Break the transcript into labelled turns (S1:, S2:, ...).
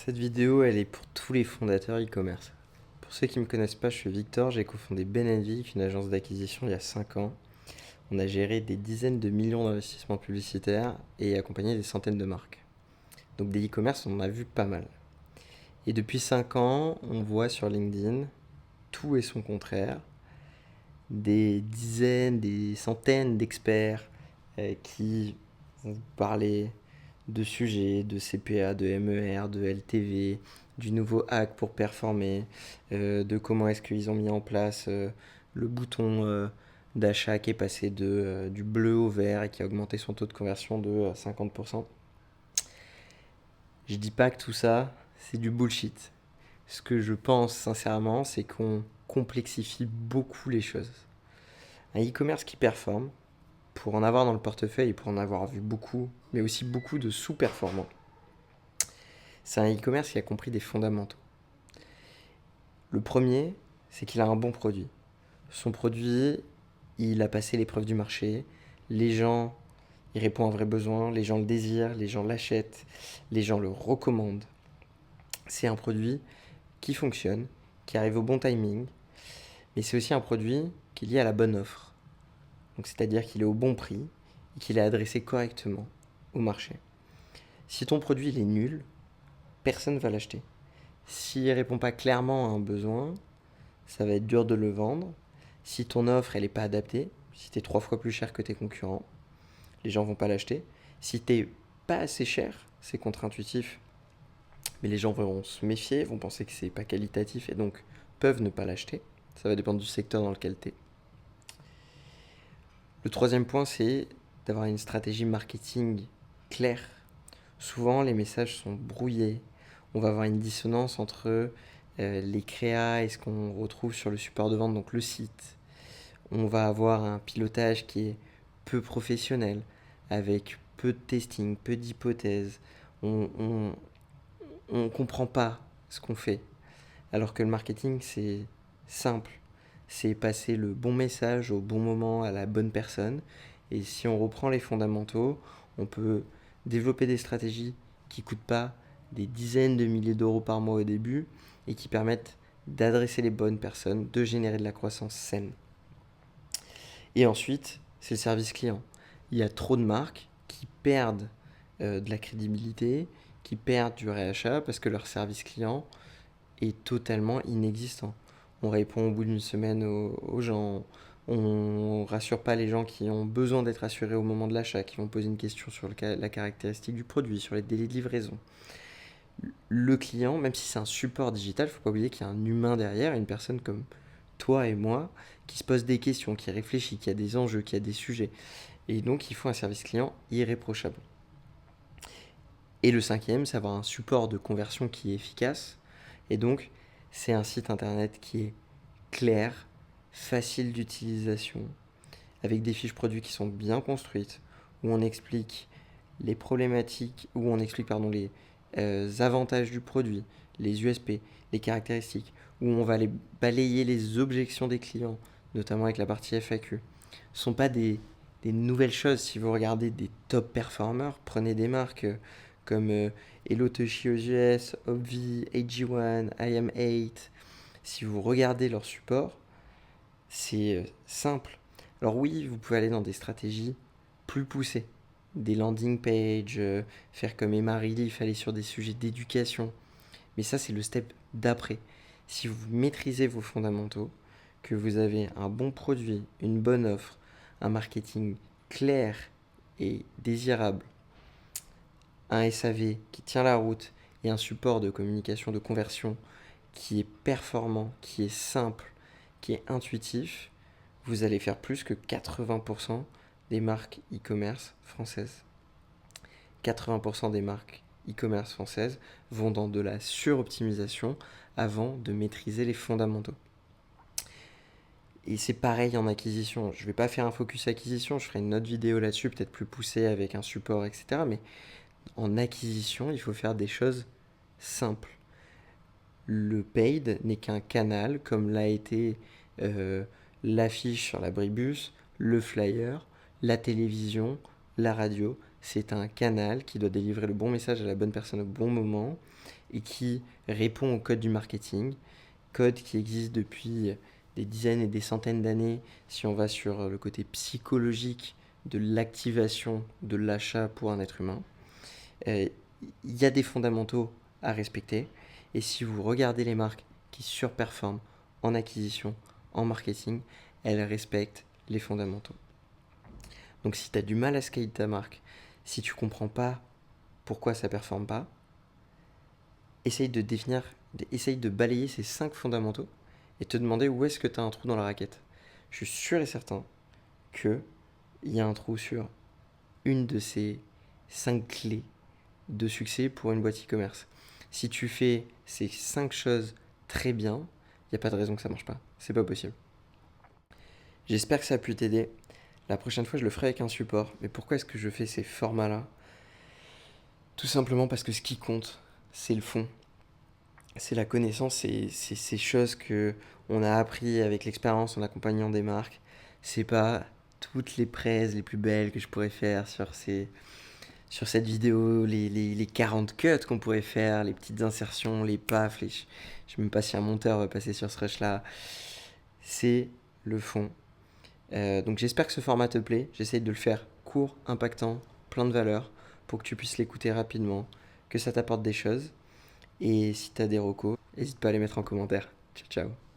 S1: Cette vidéo, elle est pour tous les fondateurs e-commerce. Pour ceux qui ne me connaissent pas, je suis Victor, j'ai cofondé Benenvic, une agence d'acquisition il y a 5 ans. On a géré des dizaines de millions d'investissements publicitaires et accompagné des centaines de marques. Donc des e-commerce, on en a vu pas mal. Et depuis 5 ans, on voit sur LinkedIn tout et son contraire. Des dizaines, des centaines d'experts qui vont vous parler de sujets, de CPA, de MER, de LTV, du nouveau hack pour performer, de comment est-ce qu'ils ont mis en place le bouton d'achat qui est passé du bleu au vert et qui a augmenté son taux de conversion de 50%. Je dis pas que tout ça, c'est du bullshit. Ce que je pense sincèrement, c'est qu'on complexifie beaucoup les choses. Un e-commerce qui performe, pour en avoir dans le portefeuille et pour en avoir vu beaucoup, mais aussi beaucoup de sous-performants, c'est un e-commerce qui a compris des fondamentaux. Le premier, c'est qu'il a un bon produit. Son produit, il a passé l'épreuve du marché. Les gens, il répond à un vrai besoin. Les gens le désirent, les gens l'achètent, les gens le recommandent. C'est un produit qui fonctionne, qui arrive au bon timing. Mais c'est aussi un produit qui est lié à la bonne offre. Donc, c'est-à-dire qu'il est au bon prix et qu'il est adressé correctement au marché. Si ton produit il est nul, personne ne va l'acheter. S'il ne répond pas clairement à un besoin, ça va être dur de le vendre. Si ton offre elle n'est pas adaptée, si tu es 3 fois plus cher que tes concurrents, les gens vont pas l'acheter. Si tu n'es pas assez cher, c'est contre-intuitif, mais les gens vont se méfier, vont penser que c'est pas qualitatif et donc peuvent ne pas l'acheter. Ça va dépendre du secteur dans lequel tu es. Le troisième point, c'est d'avoir une stratégie marketing claire. Souvent, les messages sont brouillés. On va avoir une dissonance entre les créas et ce qu'on retrouve sur le support de vente, donc le site. On va avoir un pilotage qui est peu professionnel, avec peu de testing, peu d'hypothèses. On ne comprend pas ce qu'on fait. Alors que le marketing, c'est simple. C'est passer le bon message au bon moment à la bonne personne. Et si on reprend les fondamentaux, on peut développer des stratégies qui ne coûtent pas des dizaines de milliers d'euros par mois au début et qui permettent d'adresser les bonnes personnes, de générer de la croissance saine. Et ensuite, c'est le service client. Il y a trop de marques qui perdent de la crédibilité, qui perdent du réachat parce que leur service client est totalement inexistant. On répond au bout d'une semaine aux gens, on rassure pas les gens qui ont besoin d'être assurés au moment de l'achat, qui vont poser une question sur la caractéristique du produit, sur les délais de livraison. Le client, même si c'est un support digital, il ne faut pas oublier qu'il y a un humain derrière, une personne comme toi et moi, qui se pose des questions, qui réfléchit, qui a des enjeux, qui a des sujets. Et donc, il faut un service client irréprochable. Et le cinquième, c'est avoir un support de conversion qui est efficace. Et donc, c'est un site internet qui est clair, facile d'utilisation, avec des fiches produits qui sont bien construites, où on explique les problématiques, où on explique les avantages du produit, les USP, les caractéristiques, où on va balayer les objections des clients, notamment avec la partie FAQ. Ce ne sont pas des nouvelles choses. Si vous regardez des top performers, prenez des marques comme Hello Toshi aux US, Obvi, AG1, IM8. Si vous regardez leur support, c'est simple. Alors oui, vous pouvez aller dans des stratégies plus poussées, des landing pages, faire comme Emma Relief, aller sur des sujets d'éducation. Mais ça, c'est le step d'après. Si vous maîtrisez vos fondamentaux, que vous avez un bon produit, une bonne offre, un marketing clair et désirable, un SAV qui tient la route et un support de communication de conversion qui est performant, qui est simple, qui est intuitif, vous allez faire plus que 80% des marques e-commerce françaises. 80% des marques e-commerce françaises vont dans de la suroptimisation avant de maîtriser les fondamentaux. Et c'est pareil en acquisition. Je ne vais pas faire un focus acquisition, je ferai une autre vidéo là-dessus, peut-être plus poussée avec un support, etc. Mais en acquisition, il faut faire des choses simples. Le paid n'est qu'un canal, comme l'a été l'affiche sur l'abribus, le flyer, la télévision, la radio. c'est un canal qui doit délivrer le bon message à la bonne personne au bon moment et qui répond au code du marketing, code qui existe depuis des dizaines et des centaines d'années si on va sur le côté psychologique de l'activation de l'achat pour un être humain. Il y a des fondamentaux à respecter et si vous regardez les marques qui surperforment en acquisition, en marketing, elles respectent les fondamentaux. Donc si tu as du mal à scaler ta marque, si tu comprends pas pourquoi ça performe pas, essaye de balayer ces 5 fondamentaux et te demander où est-ce que tu as un trou dans la raquette. Je suis sûr et certain qu'il y a un trou sur une de ces 5 clés de succès pour une boîte e-commerce. Si tu fais ces 5 choses très bien, il n'y a pas de raison que ça marche pas. C'est pas possible. J'espère que ça a pu t'aider. La prochaine fois, je le ferai avec un support. Mais pourquoi est-ce que je fais ces formats-là? Tout simplement parce que ce qui compte, c'est le fond. C'est la connaissance, c'est ces choses que on a appris avec l'expérience en accompagnant des marques. C'est pas toutes les praises les plus belles que je pourrais faire sur cette vidéo, les 40 cuts qu'on pourrait faire, les petites insertions, les pafs, je sais même pas si un monteur va passer sur ce rush-là. C'est le fond. Donc j'espère que ce format te plaît. J'essaye de le faire court, impactant, plein de valeur pour que tu puisses l'écouter rapidement, que ça t'apporte des choses. Et si tu as des recos, n'hésite pas à les mettre en commentaire. Ciao, ciao.